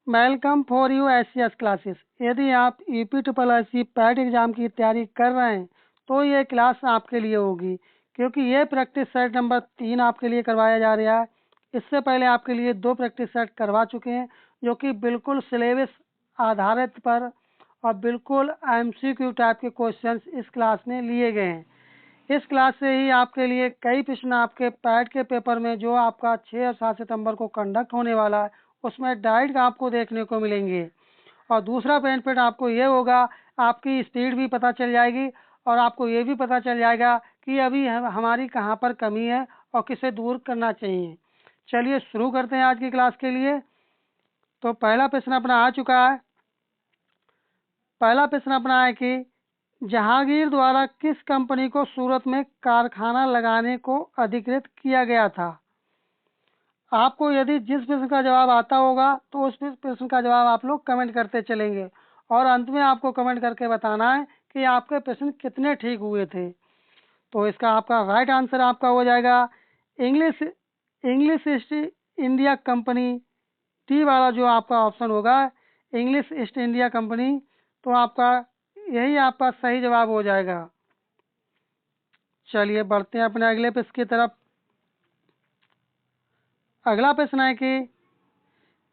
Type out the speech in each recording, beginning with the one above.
Welcome for U S classes. यदि आप UP PAT exam की तैयारी कर रहे हैं तो ये क्लास आपके लिए होगी, क्योंकि ये प्रैक्टिस सेट नंबर 3 आपके लिए करवाया जा रहा है। इससे पहले आपके लिए 2 प्रैक्टिस सेट करवा चुके हैं, जो कि बिल्कुल सिलेबस आधारित पर और बिल्कुल एमसीक्यू टाइप के क्वेश्चंस इस क्लास में लिए गए हैं। इस क्लास से ही आपके लिए कई प्रश्न आपके पैट के पेपर में, जो आपका 6 और 7 सितंबर को कंडक्ट होने वाला है, उसमें डायरेक्ट आपको देखने को मिलेंगे। और दूसरा बेनिफिट आपको ये होगा, आपकी स्पीड भी पता चल जाएगी और आपको ये भी पता चल जाएगा कि अभी हमारी कहाँ पर कमी है और किसे दूर करना चाहिए। चलिए शुरू करते हैं आज की क्लास के लिए। तो पहला प्रश्न अपना आ चुका है। पहला प्रश्न अपना है कि जहांगीर द्वारा किस कंपनी को सूरत में कारखाना लगाने को अधिकृत किया गया था। आपको यदि जिस प्रश्न का जवाब आता होगा तो उस प्रश्न का जवाब आप लोग कमेंट करते चलेंगे और अंत में आपको कमेंट करके बताना है कि आपके प्रश्न कितने ठीक हुए थे। तो इसका आपका राइट आंसर आपका हो जाएगा English English east India company. T वाला जो आपका ऑप्शन होगा, इंग्लिश ईस्ट इंडिया कंपनी, तो आपका यही आपका सही जवाब हो जाएगा। चलिए बढ़ते हैं अपने अगले प्रश्न की तरफ। अगला प्रश्न है कि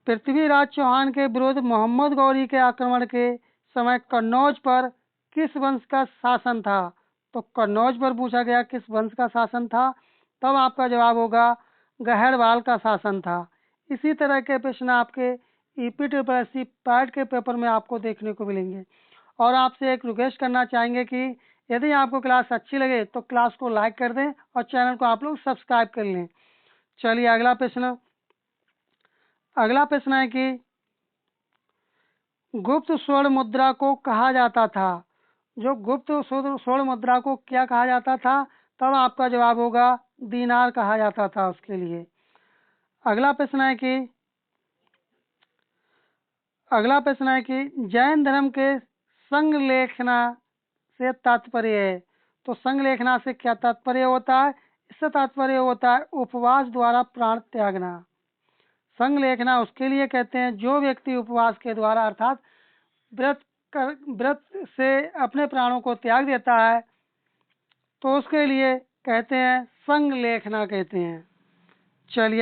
पृथ्वीराज चौहान के विरुद्ध मोहम्मद गौरी के आक्रमण के समय कन्नौज पर किस वंश का शासन था। तो कन्नौज पर पूछा गया किस वंश का शासन था, तब आपका जवाब होगा गहरवाल का शासन था। इसी तरह के प्रश्न आपके ईपीट्रिपल पैट के पेपर में आपको देखने को मिलेंगे। और आपसे एक रिक्वेस्ट करना चाहेंगे कि यदि आपको क्लास अच्छी लगे तो क्लास को लाइक कर दें और चैनल को आप लोग सब्सक्राइब कर लें। चलिए अगला प्रश्न है कि गुप्त स्वर्ण मुद्रा को कहा जाता था। जो गुप्त स्वर्ण मुद्रा को क्या कहा जाता था, तब आपका जवाब होगा दीनार कहा जाता था उसके लिए। अगला प्रश्न है कि जैन धर्म के संगलेखना से तात्पर्य है। तो संगलेखना से क्या तात्पर्य होता है? इससे तात्पर्य होता है उपवास द्वारा प्राण त्यागना। संगलेखना उसके लिए कहते हैं जो व्यक्ति उपवास के द्वारा अर्थात व्रत से अपने प्राणों को त्याग देता है, तो उसके लिए कहते हैं संगलेखना कहते हैं। चलिए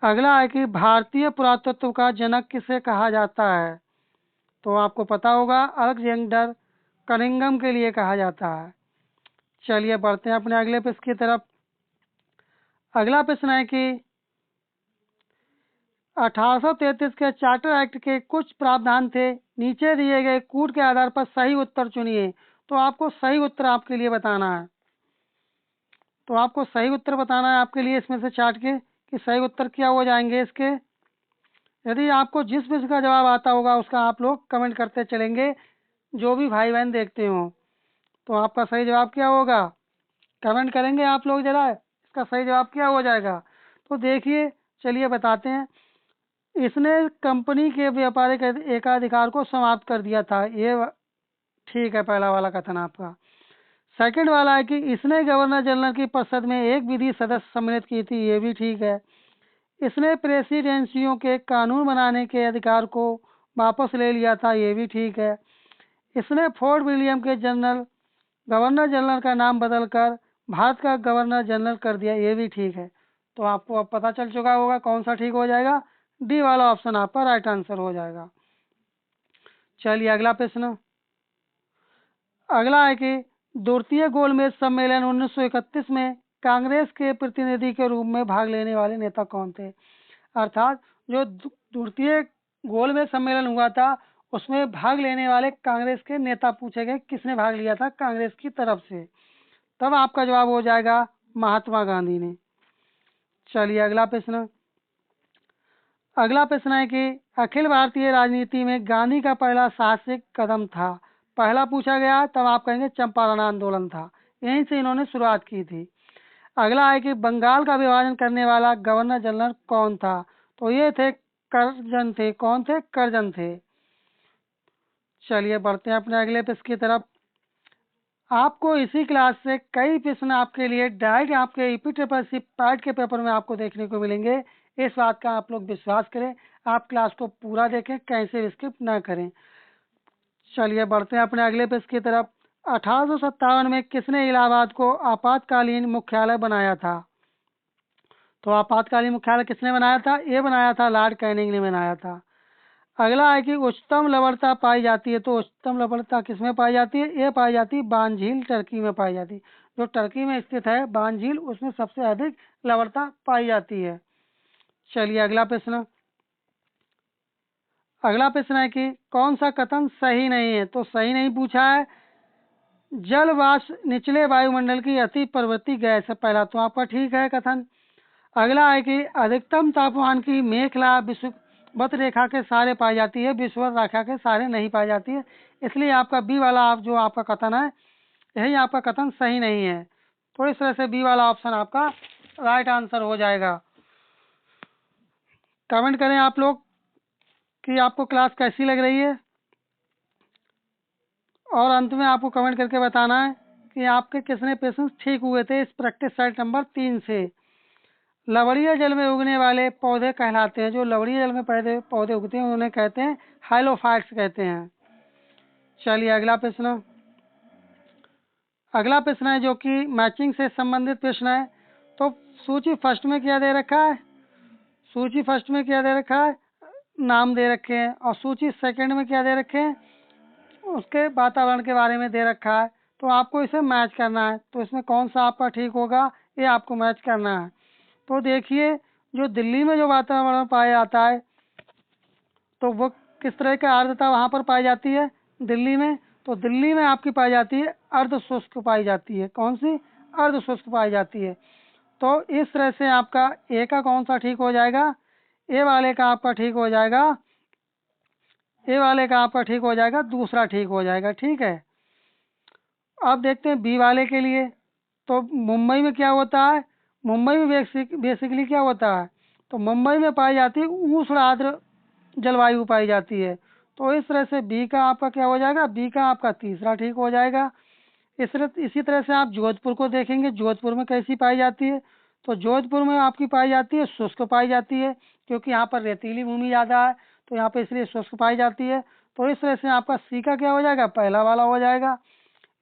अगला है कि भारतीय पुरातत्व का जनक किसे कहा जाता है। तो आपको पता होगा अलेक्जेंडर कनिंघम के लिए कहा जाता है। चलिए बढ़ते हैं अपने अगले प्रश्न की तरफ। अगला प्रश्न है कि 1833 के चार्टर एक्ट के कुछ प्रावधान थे, नीचे दिए गए कूट के आधार पर सही उत्तर चुनिए। तो आपको सही उत्तर आपके लिए बताना है। तो आपको सही उत्तर बताना है आपके लिए इसमें से चार्ट के कि सही उत्तर क्या हो जाएंगे इसके। यदि आपको जिस प्रश्न का जवाब आता होगा उसका आप लोग कमेंट करते चलेंगे, जो भी भाई बहन देखते हो। तो आपका सही जवाब क्या होगा, कमेंट करेंगे आप लोग जरा, इसका सही जवाब क्या हो जाएगा। तो देखिए चलिए बताते हैं। इसने कंपनी के व्यापारिक एकाधिकार को समाप्त कर दिया था, ये ठीक है पहला वाला कथन आपका। सेकंड वाला है कि इसने गवर्नर जनरल की परिषद में एक विधि सदस्य सम्मिलित की थी, ये भी ठीक है। इसने प्रेसिडेंसियों के कानून बनाने के अधिकार को वापस ले लिया था, ये भी ठीक है। इसने फोर्ट विलियम के गवर्नर जनरल का नाम बदलकर भारत का गवर्नर जनरल कर दिया, ये भी ठीक है। तो आपको अब पता चल चुका होगा कौन सा ठीक हो जाएगा। डी वाला ऑप्शन आपका राइट आंसर हो जाएगा। चलिए अगला है कि द्वितीय गोलमेज सम्मेलन 1931 में कांग्रेस के प्रतिनिधि के रूप में भाग लेने वाले नेता कौन थे। अर्थात जो द्वितीय गोलमेज सम्मेलन हुआ था उसमें भाग लेने वाले कांग्रेस के नेता पूछे गए, किसने भाग लिया था कांग्रेस की तरफ से, तब आपका जवाब हो जाएगा महात्मा गांधी ने। चलिए अगला प्रश्न है कि अखिल भारतीय राजनीति में गांधी का पहला साहसिक कदम था। पहला पूछा गया तब आप कहेंगे चंपारण आंदोलन था, यहीं से इन्होंने शुरुआत की थी। अगला है कि बंगाल का विभाजन करने वाला गवर्नर जनरल कौन था। तो ये थे करजन थे। कौन थे? करजन थे। चलिए बढ़ते हैं अपने अगले प्रश्न की तरफ। आपको इसी क्लास से कई प्रश्न आपके लिए डायरेक्ट आपके ईपीट्रिपल पैट के पेपर में आपको देखने को मिलेंगे, इस बात का आप लोग विश्वास करें। आप क्लास को पूरा देखें, कहीं से स्किप ना करें। चलिए बढ़ते हैं अपने अगले पेज की तरफ। 1857 में किसने इलाहाबाद को आपातकालीन मुख्यालय बनाया था? तो आपातकालीन मुख्यालय किसने बनाया था? ये बनाया था लॉर्ड कैनिंग ने बनाया था। अगला है कि उच्चतम लवणता पाई जाती है, तो उच्चतम लवणता किसमें पाई जाती है? ये पाई जाती है बान झील, टर्की में पाई जाती है। जो टर्की में स्थित है बान झील, उसमें सबसे अधिक लवणता पाई जाती है। चलिए अगला प्रश्न। अगला प्रश्न है कि कौन सा कथन सही नहीं है? तो सही नहीं पूछा है, जल वाष्प निचले वायुमंडल की अति प्रवृत्ति गैस है पहला, तो आपका ठीक है कथन। अगला है कि अधिकतम तापमान की मेखला विषुवत रेखा के सहारे पाई जाती है, विषुवत रेखा के सहारे नहीं पाई जाती है, इसलिए आपका बी वाला आप जो आपका कथन है, यही आपका कथन सही नहीं है। तो इस तरह से बी वाला ऑप्शन आपका राइट आंसर हो जाएगा। कमेंट करें आप लोग कि आपको क्लास कैसी लग रही है, और अंत में आपको कमेंट करके बताना है कि आपके कितने क्वेश्चन ठीक हुए थे इस प्रैक्टिस सेट नंबर 3 से। लवणीय जल में उगने वाले पौधे कहलाते हैं, जो लवणीय जल में पौधे उगते हैं उन्हें कहते हैं हाइलोफाइट्स कहते हैं। चलिए अगला प्रश्न। अगला प्रश्न है जो कि मैचिंग से संबंधित प्रश्न है। तो सूची फर्स्ट में क्या दे रखा है? सूची फर्स्ट में क्या दे रखा है? नाम दे रखे हैं। और सूची सेकंड में क्या दे रखे हैं? उसके वातावरण के बारे में दे रखा है। तो आपको इसे मैच करना है, तो इसमें कौन सा आपका ठीक होगा, ये आपको मैच करना है। तो देखिए, जो दिल्ली में जो वातावरण पाया जाता है, तो वो किस तरह की आर्द्रता वहाँ पर पाई जाती है दिल्ली में? तो दिल्ली में आपकी पाई जाती है अर्ध शुष्क पाई जाती है। कौन सी? अर्ध शुष्क पाई जाती है। तो इस तरह से आपका ए का कौन सा ठीक हो जाएगा? ए वाले का आपका ठीक हो जाएगा, ए वाले का आपका ठीक हो जाएगा, दूसरा ठीक हो जाएगा। ठीक है। अब देखते हैं बी वाले के लिए। तो मुंबई में क्या होता है? मुंबई में बेसिकली क्या होता है? तो मुंबई में पाई जाती है उष्ण आर्द्र जलवायु पाई जाती है। तो इस तरह से बी का आपका क्या हो जाएगा? बी का आपका तीसरा ठीक हो जाएगा। इसी तरह से आप जोधपुर को देखेंगे, जोधपुर में कैसी पाई जाती है? तो जोधपुर में आपकी पाई जाती है शुष्क पाई जाती है, क्योंकि यहाँ पर रेतीली भूमि ज़्यादा है, तो यहाँ पर इसलिए शुष्क पाई जाती है। तो इस तरह से आपका सी का क्या हो जाएगा? पहला वाला हो जाएगा।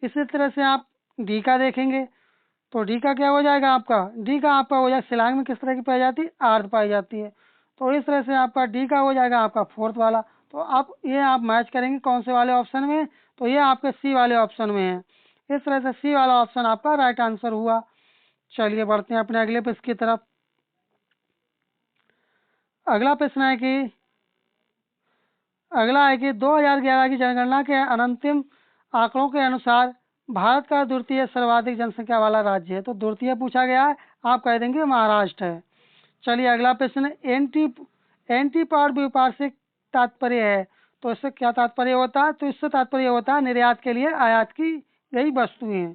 इसी तरह से आप डी का देखेंगे, तो डी का क्या हो जाएगा? आपका डी का आपका हो जाएगा शिलांग में किस तरह की पाई जाती है? आर्द्र पाई जाती है। तो इस तरह से आपका डी का हो जाएगा आपका फोर्थ वाला। तो आप ये आप मैच करेंगे कौन से वाले ऑप्शन में? तो ये आपके सी वाले ऑप्शन में है। इस तरह से सी वाला ऑप्शन आपका राइट आंसर हुआ। चलिए बढ़ते हैं अपने अगले प्रश्न की तरफ। अगला प्रश्न है कि 2011 की जनगणना के अंतिम आंकड़ों के अनुसार भारत का द्वितीय सर्वाधिक जनसंख्या वाला राज्य है। तो द्वितीय पूछा गया है, आप कह देंगे महाराष्ट्र है। चलिए अगला प्रश्न। एंटी पार से तात्पर्य है, तो इससे क्या तात्पर्य होता है? तो इससे तात्पर्य होता है निर्यात के लिए आयात की गई वस्तुएं।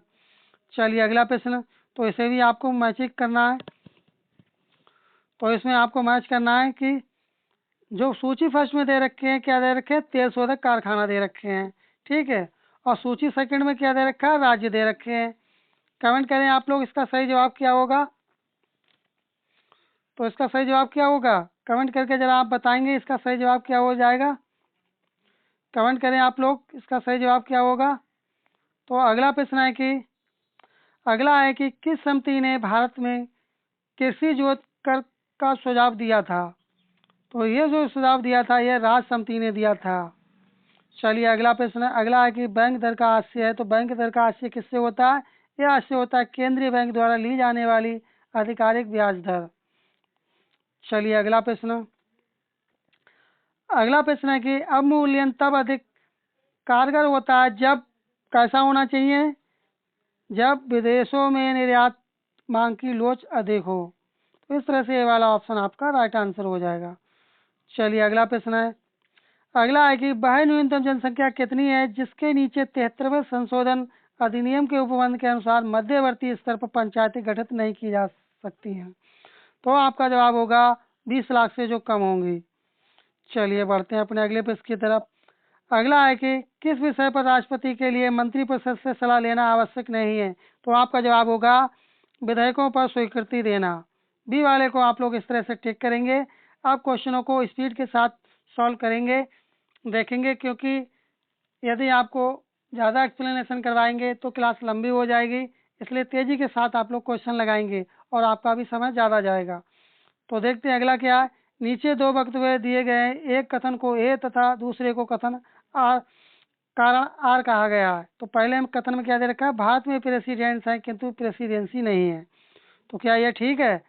चलिए अगला प्रश्न। तो इसे भी आपको मैचिंग करना है। तो इसमें आपको मैच करना है कि जो सूची फर्स्ट में दे रखे हैं, क्या दे रखे हैं? तेल शोधक कारखाना दे रखे हैं। ठीक है। और सूची सेकंड में क्या दे रखा है? राज्य दे रखे हैं। कमेंट करें आप लोग, इसका सही जवाब क्या होगा? तो इसका सही जवाब क्या होगा? कमेंट करके जरा आप बताएंगे इसका सही जवाब क्या हो जाएगा। कमेंट करें आप लोग, इसका सही जवाब क्या होगा। तो अगला प्रश्न है कि किस समिति ने भारत में कृषि जोत कर का सुझाव दिया था? तो ये जो सुझाव दिया था, ये राज्य समिति ने दिया था। चलिए अगला प्रश्न है। अगला है कि बैंक दर का आशय है। तो बैंक दर का आशय किससे होता है? यह आशय होता है केंद्रीय बैंक द्वारा ली जाने वाली आधिकारिक ब्याज दर। चलिए अगला प्रश्न। अगला प्रश्न है कि अवमूल्यन तब अधिक कारगर होता है जब कैसा होना चाहिए? जब विदेशों में निर्यात मांग की लोच अधिक हो। तो इस तरह से ये वाला ऑप्शन आपका राइट आंसर हो जाएगा। चलिए अगला प्रश्न है। अगला है कि वह न्यूनतम जनसंख्या कितनी है जिसके नीचे 73वें संशोधन अधिनियम के उपबंध के अनुसार मध्यवर्ती स्तर पर पंचायतें गठित नहीं की जा सकती हैं? तो आपका जवाब होगा 20 लाख से जो कम होंगी। चलिए बढ़ते हैं अपने अगले प्रश्न की तरफ। अगला है कि किस विषय पर राष्ट्रपति के लिए मंत्रिपरिषद से सलाह लेना आवश्यक नहीं है? तो आपका जवाब होगा विधेयकों पर स्वीकृति देना। बी वाले को आप लोग इस तरह से टिक करेंगे, आप क्वेश्चनों को स्पीड के साथ सॉल्व करेंगे, देखेंगे, क्योंकि यदि आपको ज़्यादा एक्सप्लेनेशन करवाएंगे तो क्लास लंबी हो जाएगी, इसलिए तेज़ी के साथ आप लोग क्वेश्चन लगाएंगे और आपका भी समय ज़्यादा जाएगा। तो देखते हैं अगला क्या है। नीचे दो वक्तव्य दिए गए हैं, एक कथन को ए तथा दूसरे को कथन आर कारण आर कहा गया है। तो पहले हम कथन में क्या दे रखा है, भारत में प्रेसिडेंट्स हैं किंतु प्रेसिडेंसी नहीं है। तो क्या ये ठीक है?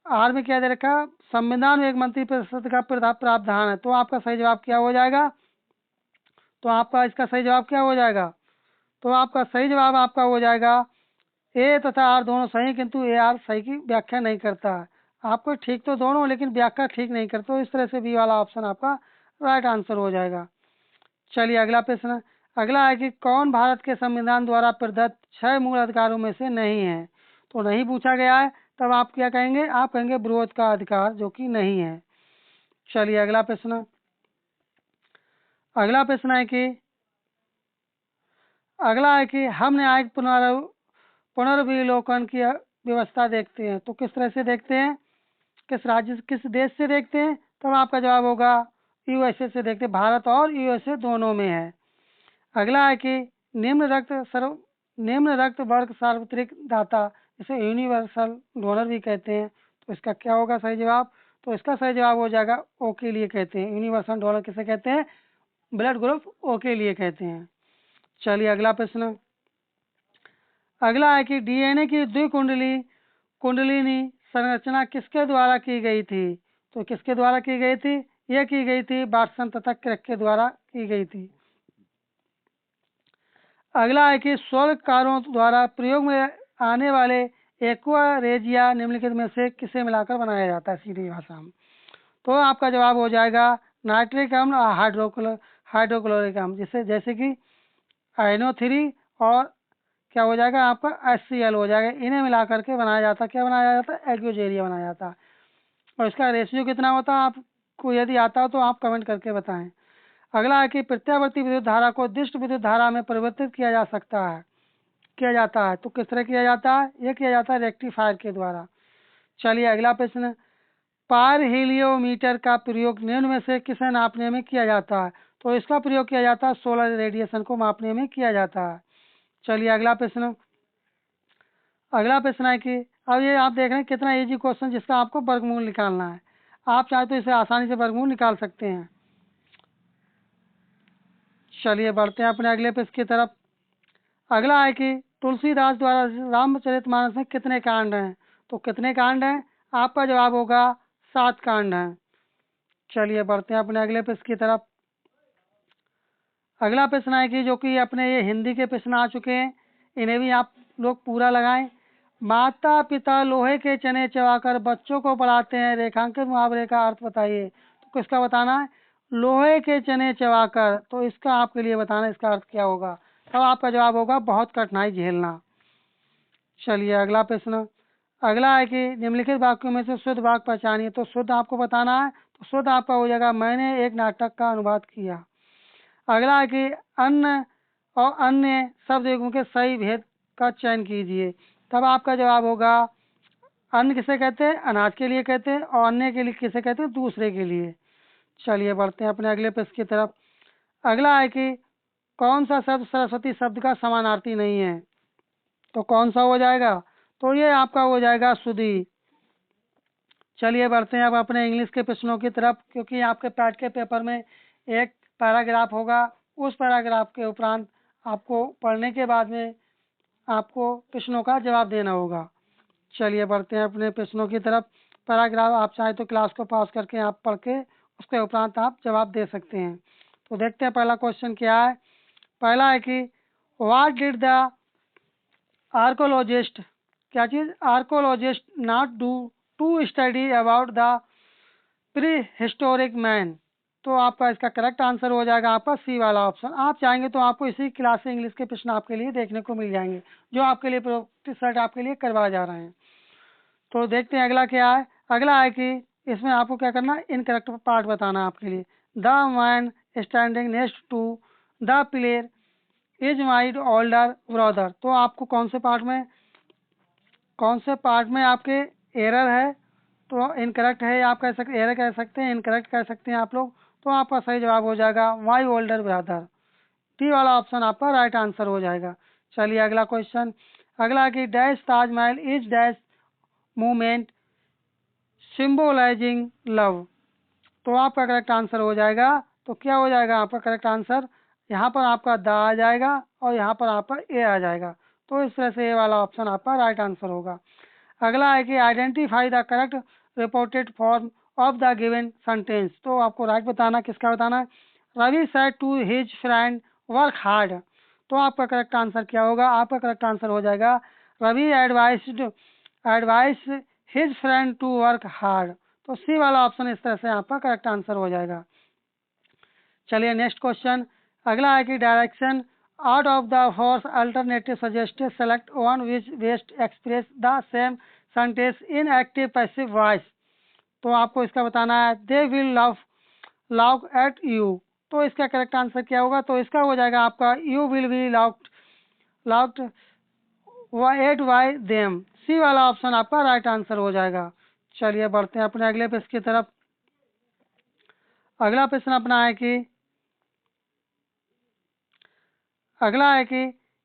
आर में क्या दे रखा है, संविधान में एक मंत्रिपरिषद का प्रावधान है। तो आपका सही जवाब क्या हो जाएगा? तो आपका इसका सही जवाब क्या हो जाएगा? तो आपका सही जवाब आपका हो जाएगा ए तथा आर दोनों सही, किंतु ए आर सही की व्याख्या नहीं करता है। आपको ठीक तो दोनों, लेकिन व्याख्या ठीक नहीं करते, तो इस तरह से बी वाला ऑप्शन आपका राइट आंसर हो जाएगा। चलिए अगला प्रश्न। अगला है कि कौन भारत के संविधान द्वारा प्रदत्त 6 मूल अधिकारों में से नहीं है? तो नहीं पूछा गया है, तब आप क्या कहेंगे? आप कहेंगे विरोध का अधिकार, जो कि नहीं है। चलिए अगला प्रश्न। अगला प्रश्न है कि अगला है कि हम न्यायिक पुनर्विलोकन की व्यवस्था देखते हैं। तो किस तरह से देखते हैं, किस राज्य किस देश से देखते हैं? तब आपका जवाब होगा यूएसए से देखते हैं। भारत और यूएसए दोनों में है। अगला है कि निम्न रक्त वर्ग सार्वत्रिक दाता, इसे यूनिवर्सल डोनर भी कहते हैं। तो इसका क्या होगा सही जवाब? तो इसका सही जवाब हो जाएगा ओ के लिए कहते हैं। यूनिवर्सल डोनर किसे कहते हैं? ब्लड ग्रुप ओ के लिए कहते हैं। चलिए अगला प्रश्न। अगला है कि डीएनए की कुंडलिनी संरचना किसके द्वारा की गई थी? तो किसके द्वारा की गई थी? यह की गई थी वाटसन तथा क्रैक के द्वारा की गई थी। अगला है कि स्वर्गकारों द्वारा प्रयोग में आने वाले एक्वा रेजिया निम्नलिखित में से किसे मिलाकर बनाया जाता है सीधी भाषा में? तो आपका जवाब हो जाएगा नाइट्रिक अम्ल और हाइड्रोक्लोरिक अम्ल, जिससे जैसे कि NO3 और क्या हो जाएगा आपका HCl हो जाएगा। इन्हें मिला करके बनाया जाता है। क्या बनाया जाता है? एक्वेजेरिया बनाया जाता है। और इसका रेशियो कितना होता है आपको यदि आता हो तो आप कमेंट करके बताएं। अगला है कि प्रत्यावर्ती विद्युत धारा को दिष्ट विद्युत धारा में परिवर्तित किया जा सकता है, किया जाता है। तो किस तरह किया जाता है? यह किया जाता है रेक्टिफायर के द्वारा। चलिए अगला प्रश्न। पार हीलियोमीटर का प्रयोग निम्न में से किसे नापने में किया जाता है? तो इसका प्रयोग किया जाता है सोलर रेडिएशन को मापने में किया जाता है। चलिए अगला प्रश्न। अगला प्रश्न है कि अब ये आप देख रहे हैं कितना इजी क्वेश्चन, जिसका आपको वर्गमूल निकालना है। आप चाहे तो इसे आसानी से वर्गमूल निकाल सकते हैं। चलिए बढ़ते हैं अपने अगले प्रश्न की तरफ। अगला है कि तुलसीदास द्वारा रामचरितमानस में कितने कांड हैं? तो कितने कांड हैं? आपका जवाब होगा 7 कांड हैं। चलिए बढ़ते हैं अपने अगले प्रश्न की तरफ। अगला प्रश्न है कि जो कि अपने ये हिंदी के प्रश्न आ चुके हैं, इन्हें भी आप लोग पूरा लगाएं। माता पिता लोहे के चने चबाकर बच्चों को पढ़ाते हैं, रेखांकित मुहावरे का अर्थ बताइए। तो किसका बताना है? लोहे के चने चबाकर। तो इसका आपके लिए बताना इसका अर्थ क्या होगा। तब आपका जवाब होगा बहुत कठिनाई झेलना। चलिए अगला प्रश्न। अगला है कि निम्नलिखित वाक्यों में से शुद्ध वाक्य पहचानिए। तो शुद्ध आपको बताना है। तो शुद्ध आपका हो जाएगा मैंने एक नाटक का अनुवाद किया। अगला है कि अन्न और अन्य शब्द युग्म के सही भेद का चयन कीजिए। तब आपका जवाब होगा अन्न किसे कहते हैं? अनाज के लिए कहते हैं। और अन्य के लिए किसे कहते हैं? दूसरे के लिए। चलिए बढ़ते हैं अपने अगले प्रश्न की तरफ। अगला है कि कौन सा शब्द सरस्वती शब्द का समानार्थी नहीं है? तो कौन सा हो जाएगा? तो ये आपका हो जाएगा सुधी। चलिए बढ़ते हैं अब अपने इंग्लिश के प्रश्नों की तरफ, क्योंकि आपके पैट के पेपर में एक पैराग्राफ होगा। उस पैराग्राफ के उपरांत आपको पढ़ने के बाद में आपको प्रश्नों का जवाब देना होगा। चलिए बढ़ते हैं अपने प्रश्नों की तरफ। पैराग्राफ आप चाहे तो क्लास को पास करके आप पढ़ के उसके उपरांत आप जवाब दे सकते हैं। तो देखते हैं पहला क्वेश्चन क्या है। पहला है कि व्हाट डिड द आर्कोलॉजिस्ट, क्या चीज़? Archaeologist not do to study about the prehistoric man. तो आपका इसका करेक्ट आंसर हो जाएगा आपका सी वाला ऑप्शन। आप चाहेंगे तो आपको इसी क्लास से इंग्लिश के प्रश्न आपके लिए देखने को मिल जाएंगे, जो आपके लिए प्रैक्टिस सेट आपके लिए करवाए जा रहे हैं। तो देखते हैं अगला क्या है। अगला है कि इसमें आपको क्या करना है, इनकरेक्ट पार्ट बताना है आपके लिए। The man standing next to the player is my older brother. तो आपको कौन से पार्ट में आपके एरर है? तो इनकरेक्ट है आप कह सकते, एरर कह सकते हैं, इनकरेक्ट कह सकते हैं आप लोग। तो आपका सही जवाब हो जाएगा माई ओल्डर ब्रदर। डी वाला ऑप्शन आपका राइट आंसर हो जाएगा। चलिए अगला क्वेश्चन, अगला कि dash Taj Mahal is dash movement symbolising love. तो आपका करेक्ट आंसर हो जाएगा, तो क्या हो जाएगा आपका करेक्ट आंसर, यहाँ पर आपका द आ जाएगा और यहाँ पर आपका ए आ जाएगा। तो इस तरह से ए वाला ऑप्शन आपका राइट आंसर होगा। अगला है कि identify the correct reported form of the given sentence. तो आपको राइट बताना, किसका बताना है। Ravi said to his friend work hard. तो आपका करेक्ट आंसर क्या होगा, आपका करेक्ट आंसर हो जाएगा Ravi advise his friend to work hard. तो सी वाला ऑप्शन इस तरह से आपका करेक्ट आंसर हो जाएगा। चलिए नेक्स्ट क्वेश्चन, अगला है कि direction out of the horse alternative suggested select one which best express the same sentence in active passive voice. तो आपको इसका बताना है they will love at you. तो इसका करेक्ट आंसर क्या होगा, तो इसका हो जाएगा आपका you will be loved at by them. C वाला ऑप्शन आपका राइट आंसर हो जाएगा। चलिए बढ़ते हैं अपने अगले प्रश्न की तरफ। अगला प्रश्न अपना है कि अगला है कि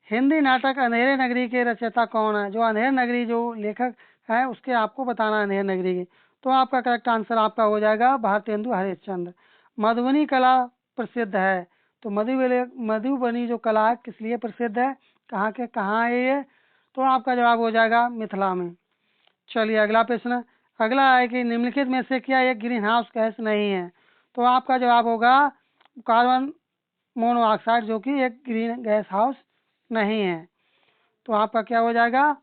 हिंदी नाटक अंधेरे नगरी के रचयिता कौन है। जो अंधेर नगरी जो लेखक है उसके आपको बताना है अंधेर नगरी की। तो आपका करेक्ट आंसर आपका हो जाएगा भारतेंदु हरिश्चंद्र। मधुबनी कला प्रसिद्ध है, तो मधुबनी जो कला है किस लिए प्रसिद्ध है, कहाँ है ये। तो आपका जवाब हो जाएगा मिथिला में। चलिए अगला प्रश्न, अगला है कि निम्नलिखित में से क्या एक ग्रीन हाउस गैस नहीं है। तो आपका जवाब होगा कार्बन मोनोऑक्साइड, जो कि एक ग्रीन गैस हाउस नहीं है। तो आपका क्या हो जाएगा,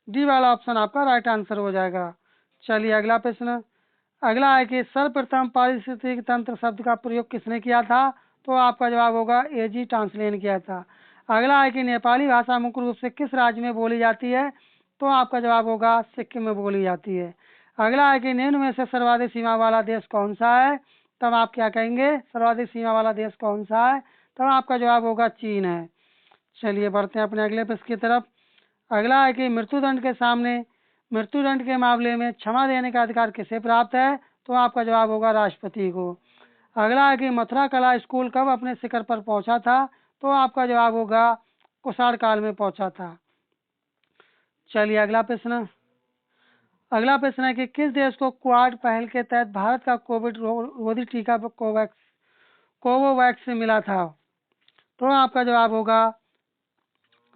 डी वाला ऑप्शन आपका राइट आंसर हो जाएगा। चलिए अगला प्रश्न, अगला है कि सर्वप्रथम पारिस्थितिक तंत्र शब्द का प्रयोग किसने किया था। तो आपका जवाब होगा एजी टांसले ने किया था। अगला है कि नेपाली भाषा मुख्य रूप से किस राज्य में बोली जाती है। तो आपका जवाब होगा सिक्किम में बोली जाती है। अगला है कि निम्न में से सर्वाधिक सीमा वाला देश कौन सा है। तब आप क्या कहेंगे, सर्वाधिक सीमा वाला देश कौन सा है। तब आपका जवाब होगा चीन है। चलिए बढ़ते हैं अपने अगले प्रश्न की तरफ। अगला है कि मृत्युदंड के मामले में क्षमा देने का अधिकार किसे प्राप्त है। तो आपका जवाब होगा राष्ट्रपति को। अगला है कि मथुरा कला स्कूल कब अपने शिखर पर पहुंचा था। तो आपका जवाब होगा कुषाण काल में पहुंचा था। चलिए अगला प्रश्न है कि किस देश को क्वाड पहल के तहत भारत का कोविड रोधी टीका कोवोवैक्स से मिला था। तो आपका जवाब होगा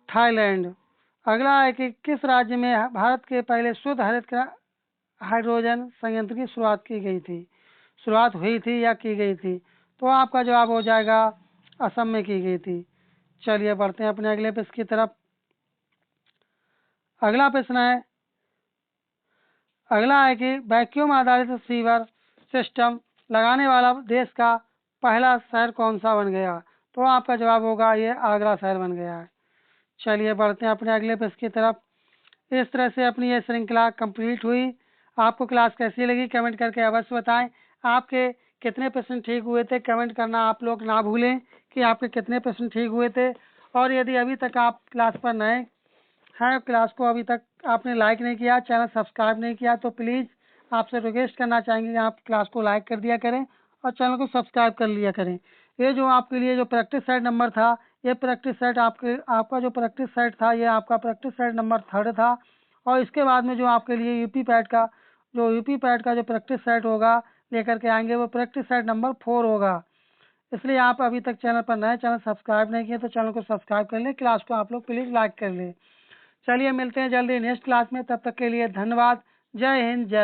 थाईलैंड। अगला है कि किस राज्य में भारत के पहले शुद्ध हरित हाइड्रोजन संयंत्र की शुरुआत हुई थी या की गई थी। तो आपका जवाब हो जाएगा असम में की गई थी। चलिए बढ़ते हैं अपने अगले प्रश्न की तरफ। अगला है कि वैक्यूम आधारित सीवर सिस्टम लगाने वाला देश का पहला शहर कौन सा बन गया। तो आपका जवाब होगा ये आगरा शहर बन गया है। चलिए बढ़ते हैं अपने अगले प्रश्न की तरफ। इस तरह से अपनी ये श्रृंखला कंप्लीट हुई। आपको क्लास कैसी लगी कमेंट करके अवश्य बताएं। आपके कितने प्रश्न ठीक हुए थे कमेंट करना आप लोग ना भूलें कि आपके कितने प्रश्न ठीक हुए थे। और यदि अभी तक आप क्लास पर नए हैं, क्लास को अभी तक आपने लाइक नहीं किया, चैनल सब्सक्राइब नहीं किया, तो प्लीज़ आपसे रिक्वेस्ट करना चाहेंगे कि आप क्लास को लाइक कर दिया करें और चैनल को सब्सक्राइब कर लिया करें। ये जो आपके लिए जो प्रैक्टिस सेट नंबर था, ये प्रैक्टिस सेट आपका जो प्रैक्टिस सेट था ये आपका प्रैक्टिस सेट नंबर 3 था। और इसके बाद में जो आपके लिए यूपी पैड का जो प्रैक्टिस सेट होगा लेकर के आएंगे वो प्रैक्टिस सेट नंबर 4 होगा। इसलिए आप अभी तक चैनल पर नए, चैनल सब्सक्राइब नहीं किए तो चैनल को सब्सक्राइब कर लें, क्लास को आप लोग प्लीज़ लाइक कर लें। चलिए मिलते हैं जल्दी नेक्स्ट क्लास में, तब तक के लिए धन्यवाद। जय हिंद जय